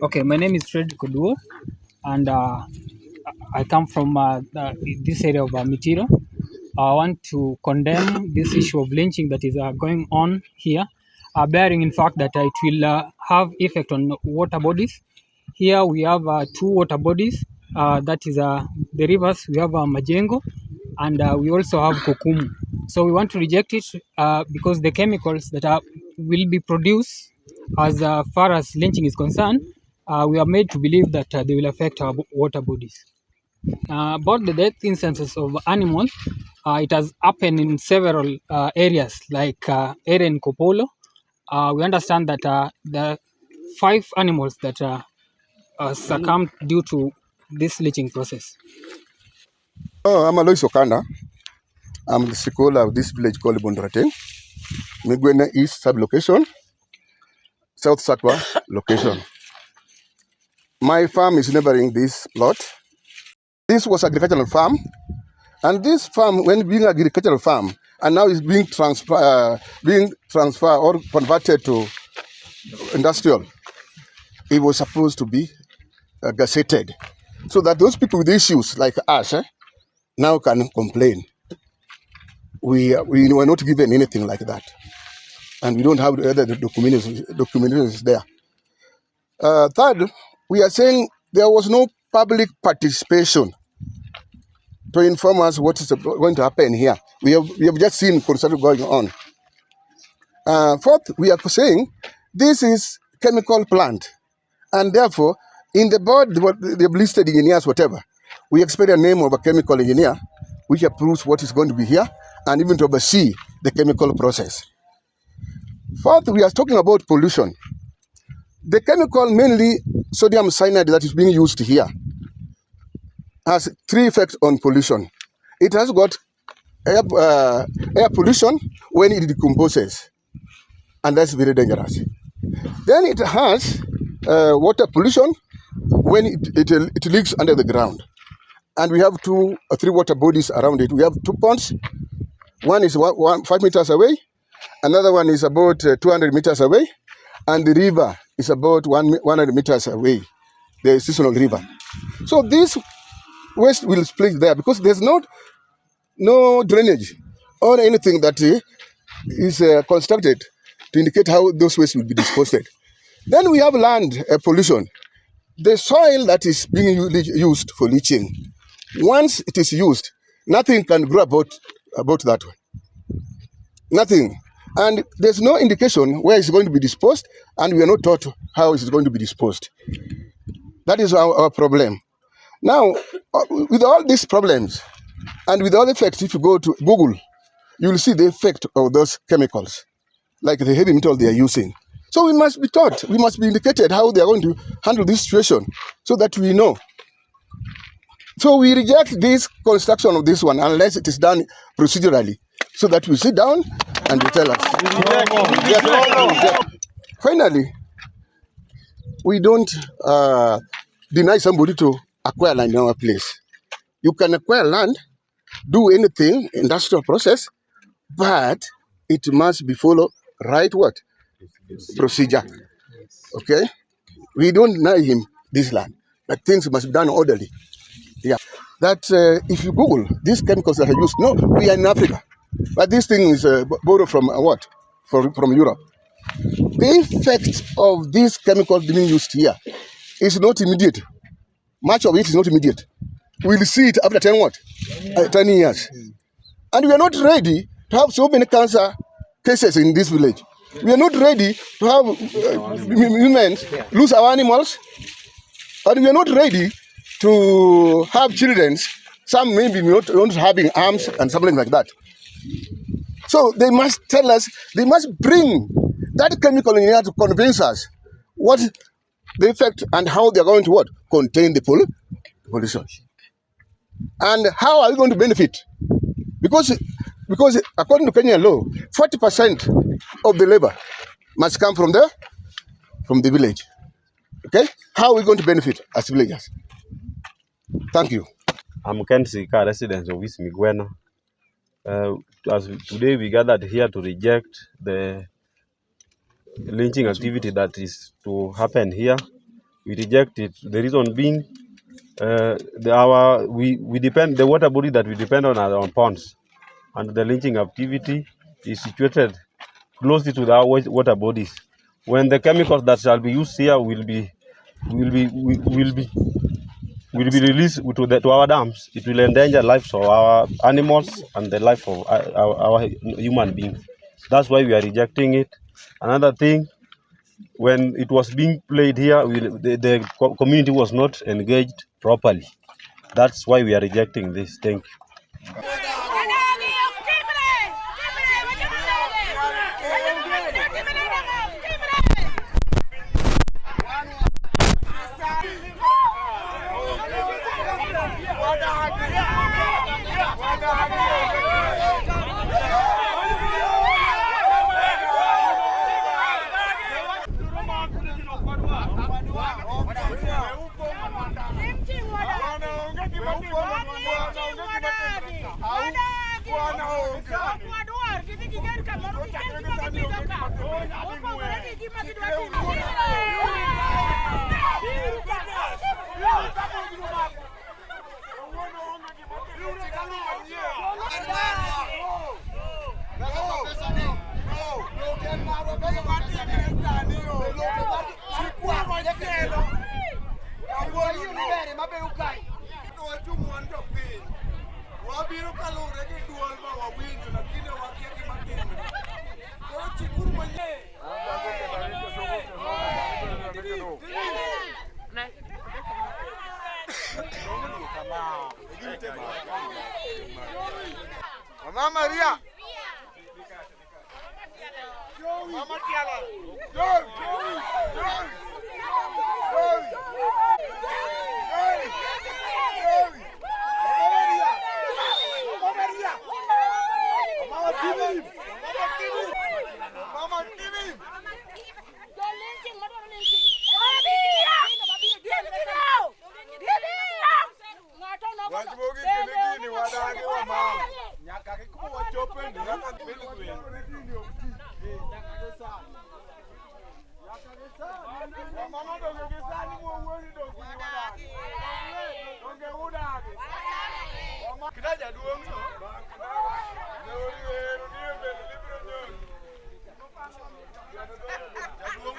Okay, my name is Fred Koduo, and I come from this area of Mitiro. I want to condemn this issue of lynching that is going on here, bearing in fact that it will have effect on water bodies. Here we have two water bodies, that is the rivers. We have Majengo, and we also have Kokumu. So we want to reject it because the chemicals that will be produced as far as lynching is concerned, we are made to believe that they will affect our water bodies. About the death instances of animals, it has happened in several areas, like area in Kopolo. We understand that there are 5 animals that succumbed due to this leaching process. Oh, I'm Alois Okanda. I'm the scholar of this village called Bondo Residents. Migwena East sub-location, South Sakwa location. My farm is neighboring this plot. This was agricultural farm, and this farm, when being agricultural farm, and now is being transferred or converted to industrial. It was supposed to be gazetted, so that those people with issues like us now can complain. We were not given anything like that, and we don't have the other documentations there. Third, we are saying there was no public participation to inform us what is going to happen here. We have just seen construction going on. Fourth, we are saying this is chemical plant, and therefore, in the board, they have listed engineers, whatever. We expect a name of a chemical engineer which approves what is going to be here, and even to oversee the chemical process. Fourth, we are talking about pollution. The chemical, mainly sodium cyanide, that is being used here, has 3 effects on pollution. It has got air pollution when it decomposes, and that's very dangerous. Then it has water pollution when it leaks under the ground. And we have 2 or 3 water bodies around it. We have 2 ponds. One is 5 meters away. Another one is about 200 meters away. And the river is about 100 meters away, the seasonal river. So this waste will split there because there's no drainage or anything that is constructed to indicate how those wastes will be disposed. Then we have land pollution. The soil that is being used for leaching, once it is used, nothing can grow about that one. Nothing. And there's no indication where it's going to be disposed, and we are not taught how it's going to be disposed. That is our problem. Now, with all these problems, and with all the effects, if you go to Google, you will see the effect of those chemicals, like the heavy metal they are using. So we must be taught, we must be indicated how they are going to handle this situation, so that we know. So we reject this construction of this one unless it is done procedurally, so that we sit down and they tell us. Finally, we don't deny somebody to acquire land in our place. You can acquire land, do anything, industrial process, but it must be followed right what? Procedure. Okay? We don't deny him this land, but things must be done orderly. Yeah. That if you Google these chemicals that are used, no, we are in Africa, but this thing is borrowed from what? From Europe. The effect of these chemicals being used here is not immediate. Much of it is not immediate. We'll see it after 10 years. And we are not ready to have so many cancer cases in this village. We are not ready to have women lose our animals. And we are not ready to have children, some maybe not having arms and something like that. So they must tell us, they must bring that chemical in here to convince us what the effect and how they are going to what? Contain the pollution. And how are we going to benefit? Because according to Kenyan law, 40% of the labor must come from the village. Okay? How are we going to benefit as villagers? Thank you. I'm MATIANG'I resident of East Migwena. As today we gathered here to reject the lynching activity that is to happen here. We reject it. The reason being, the water body that we depend on are on ponds, and the leaching activity is situated closely to the water bodies. When the chemicals that shall be used here will be released to our dams, it will endanger lives of our animals and the life of our human beings. That's why we are rejecting it. Another thing, when it was being played here, the community was not engaged properly. That's why we are rejecting this. Thank you. Mama Maria. Mama Tiala. Go.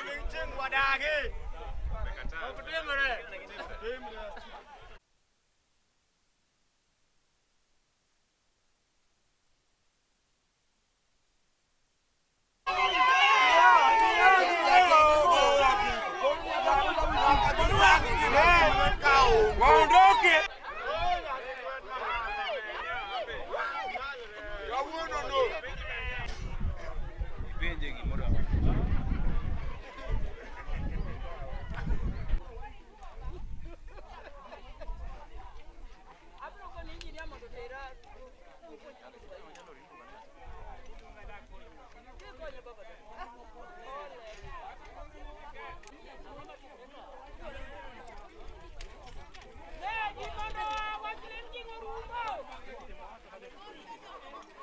Leaching